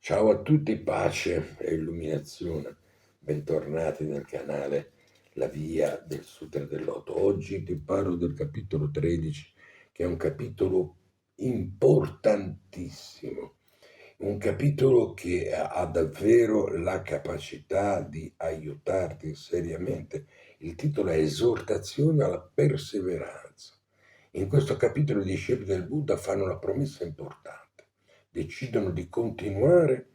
Ciao a tutti, pace e illuminazione. Bentornati nel canale La Via del Sutra del Loto. Oggi ti parlo del capitolo 13, che è un capitolo importantissimo, un capitolo che ha davvero la capacità di aiutarti seriamente. Il titolo è Esortazione alla perseveranza. In questo capitolo i discepoli del Buddha fanno una promessa importante: decidono di continuare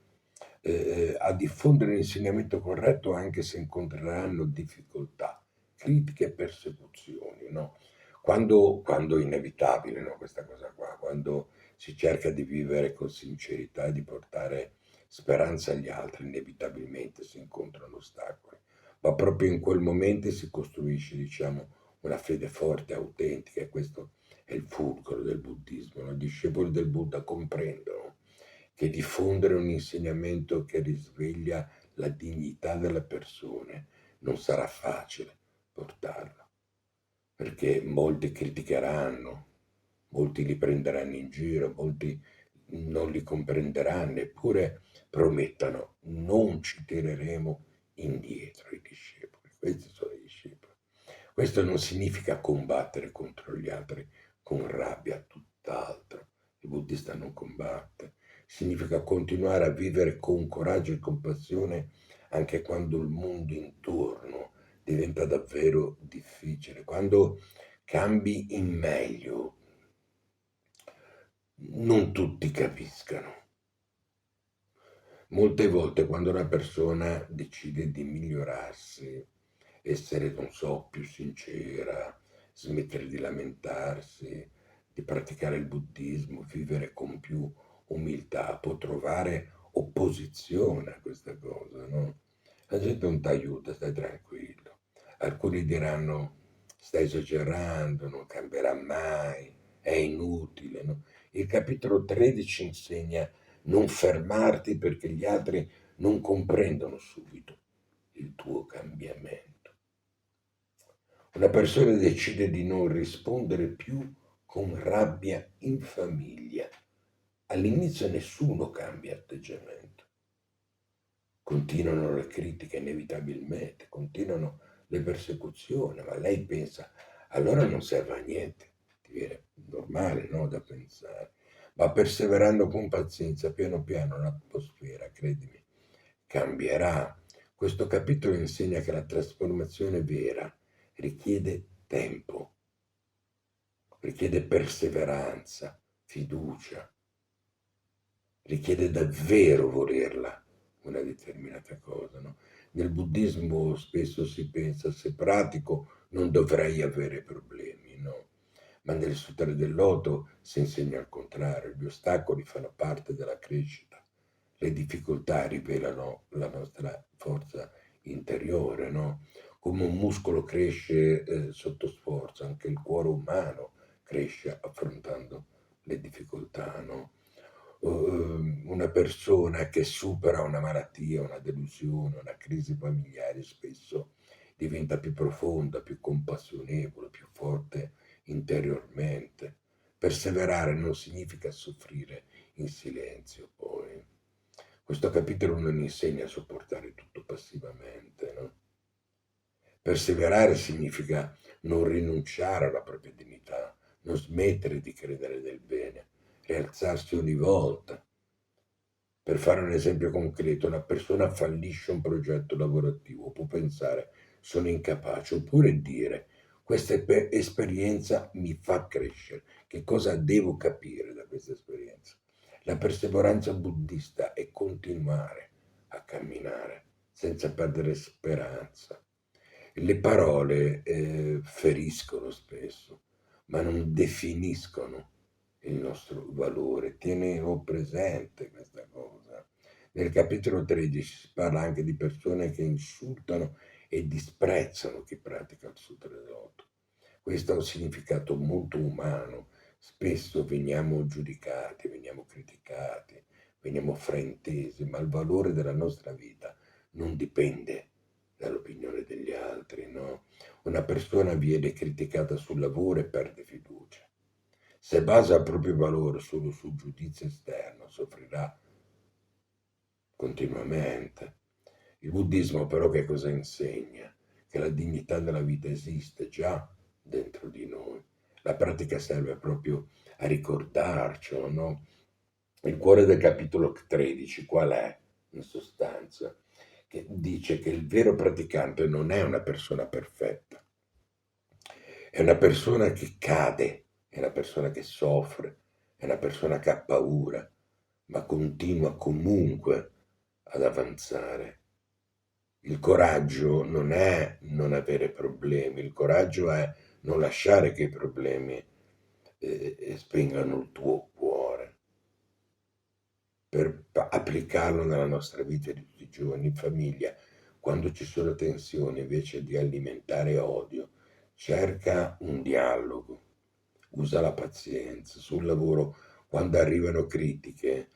a diffondere l'insegnamento corretto anche se incontreranno difficoltà, critiche e persecuzioni, no? Quando è inevitabile, no, questa cosa qua, quando si cerca di vivere con sincerità e di portare speranza agli altri, inevitabilmente si incontrano ostacoli, ma proprio in quel momento si costruisce, diciamo, una fede forte, autentica, e questo è il fulcro del buddismo. No? I discepoli del Buddha comprendono che diffondere un insegnamento che risveglia la dignità delle persone non sarà facile portarlo, perché molti criticheranno, molti li prenderanno in giro, molti non li comprenderanno, eppure promettono: non ci tireremo indietro i discepoli. Questi sono i discepoli. Questo non significa combattere contro gli altri con rabbia, tutt'altro. Il buddista non combatte, significa continuare a vivere con coraggio e compassione anche quando il mondo intorno diventa davvero difficile, quando cambi in meglio. Non tutti capiscano. Molte volte quando una persona decide di migliorarsi, essere, non so, più sincera, smettere di lamentarsi, di praticare il buddismo, vivere con più umiltà, può trovare opposizione a questa cosa, no? La gente non ti aiuta, stai tranquillo. Alcuni diranno: stai esagerando, non cambierà mai, è inutile, no? Il capitolo 13 insegna: non fermarti perché gli altri non comprendono subito il tuo cambiamento. Una persona decide di non rispondere più con rabbia in famiglia. All'inizio nessuno cambia atteggiamento. Continuano le critiche inevitabilmente, continuano le persecuzioni, ma lei pensa: allora non serve a niente. Ti viene normale, no, da pensare. Ma perseverando con pazienza, piano piano l'atmosfera, credimi, cambierà. Questo capitolo insegna che la trasformazione vera richiede tempo, richiede perseveranza, fiducia, richiede davvero volerla una determinata cosa, no? Nel buddismo spesso si pensa: se pratico non dovrei avere problemi, no? Ma nel Sutra del Loto si insegna al contrario: gli ostacoli fanno parte della crescita, le difficoltà rivelano la nostra forza interiore, no? Come un muscolo cresce sotto sforzo, anche il cuore umano cresce affrontando le difficoltà, no? Una persona che supera una malattia, una delusione, una crisi familiare spesso diventa più profonda, più compassionevole, più forte interiormente. Perseverare non significa soffrire in silenzio, poi. Questo capitolo non insegna a sopportare tutto passivamente, no? Perseverare significa non rinunciare alla propria dignità, non smettere di credere nel bene, rialzarsi ogni volta. Per fare un esempio concreto, una persona fallisce un progetto lavorativo, può pensare: sono incapace, oppure dire: questa esperienza mi fa crescere, che cosa devo capire da questa esperienza? La perseveranza buddista è continuare a camminare senza perdere speranza. Le parole feriscono spesso, ma non definiscono il nostro valore. Tienilo presente questa cosa. Nel capitolo 13 si parla anche di persone che insultano e disprezzano chi pratica il Sutra dell'Otto. Questo ha un significato molto umano. Spesso veniamo giudicati, veniamo criticati, veniamo fraintesi, ma il valore della nostra vita non dipende dall'opinione degli altri, no? Una persona viene criticata sul lavoro e perde fiducia. Se basa il proprio valore solo sul giudizio esterno, soffrirà continuamente. Il buddismo però che cosa insegna? Che la dignità della vita esiste già dentro di noi. La pratica serve proprio a ricordarcelo, no? Il cuore del capitolo 13 qual è, in sostanza? Che dice che il vero praticante non è una persona perfetta, è una persona che cade, è una persona che soffre, è una persona che ha paura, ma continua comunque ad avanzare. Il coraggio non è non avere problemi, il coraggio è non lasciare che i problemi spengano il tuo cuore, per applicarlo nella nostra vita di tutti i giorni, in famiglia. Quando ci sono tensioni, invece di alimentare odio, cerca un dialogo, usa la pazienza. Sul lavoro, quando arrivano critiche,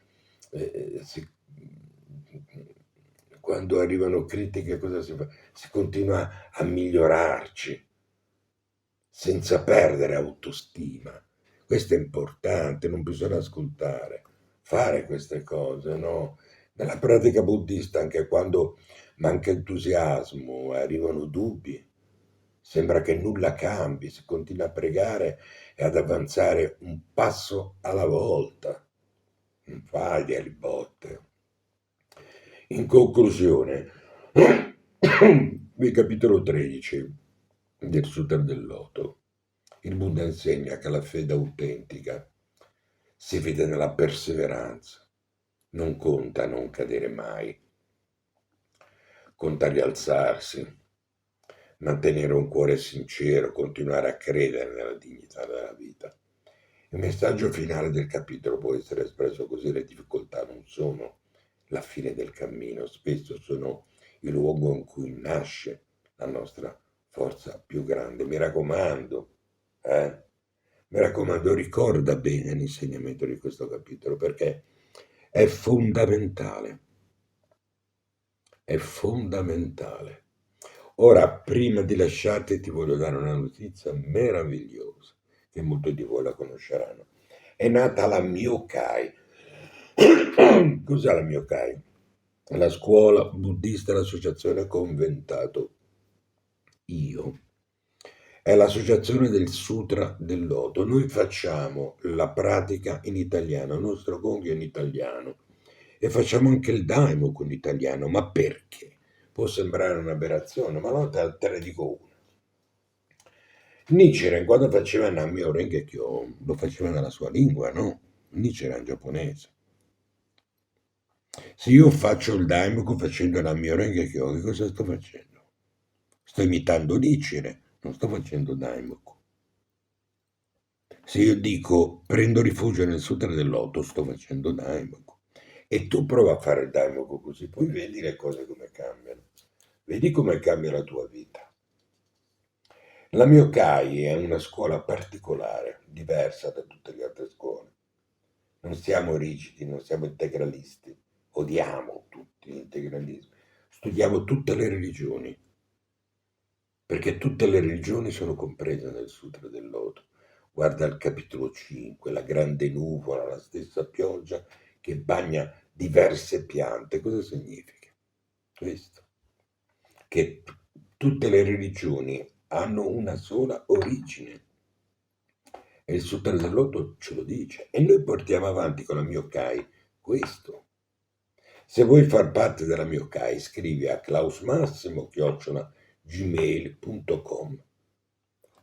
quando arrivano critiche cosa si fa? Si continua a migliorarci senza perdere autostima. Questo è importante, non bisogna ascoltare, fare queste cose, no? Nella pratica buddista, anche quando manca entusiasmo, arrivano dubbi, sembra che nulla cambi, si continua a pregare e ad avanzare un passo alla volta, non faglie a ribotte. In conclusione, nel capitolo 13 del Sutra del Loto, il Buddha insegna che la fede autentica si vede nella perseveranza, non conta non cadere mai, conta rialzarsi, mantenere un cuore sincero, continuare a credere nella dignità della vita. Il messaggio finale del capitolo può essere espresso così: le difficoltà non sono la fine del cammino, spesso sono il luogo in cui nasce la nostra forza più grande. Mi raccomando, ricorda bene l'insegnamento di questo capitolo, perché è fondamentale, è fondamentale. Ora, prima di lasciarti, ti voglio dare una notizia meravigliosa, che molti di voi la conosceranno. È nata la Myokai. Cos'è la Myokai? La scuola buddista, l'associazione Conventato Io. È l'associazione del Sutra del Loto. Noi facciamo la pratica in italiano, il nostro gong è in italiano e facciamo anche il Daimoku in italiano. Ma perché? Può sembrare un'aberrazione, ma no, te ne dico una. Nichiren, quando faceva Nammyo Renge Kyo, lo faceva nella sua lingua, no? Nichiren in giapponese. Se io faccio il Daimoku facendo Nammyo Renge Kyo, che cosa sto facendo? Sto imitando Nichiren, non sto facendo Daimoku. Se io dico prendo rifugio nel Sutra del Loto, sto facendo Daimoku. E tu prova a fare il Daimoku così, poi vedi le cose come cambiano. Vedi come cambia la tua vita. La Myokai è una scuola particolare, diversa da tutte le altre scuole. Non siamo rigidi, non siamo integralisti, odiamo tutti gli integralismi. Studiamo tutte le religioni, perché tutte le religioni sono comprese nel Sutra del Loto. Guarda il capitolo 5, la grande nuvola, la stessa pioggia che bagna diverse piante. Cosa significa? Questo. Che tutte le religioni hanno una sola origine. E il Sutra del Loto ce lo dice. E noi portiamo avanti con la Myokai questo. Se vuoi far parte della Myokai, scrivi a klausmassimo@gmail.com.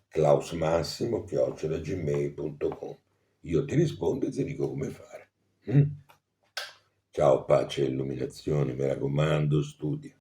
klausmassimo@gmail.com. Io ti rispondo e ti dico come fare. Ciao, pace e illuminazione, mi raccomando, studia.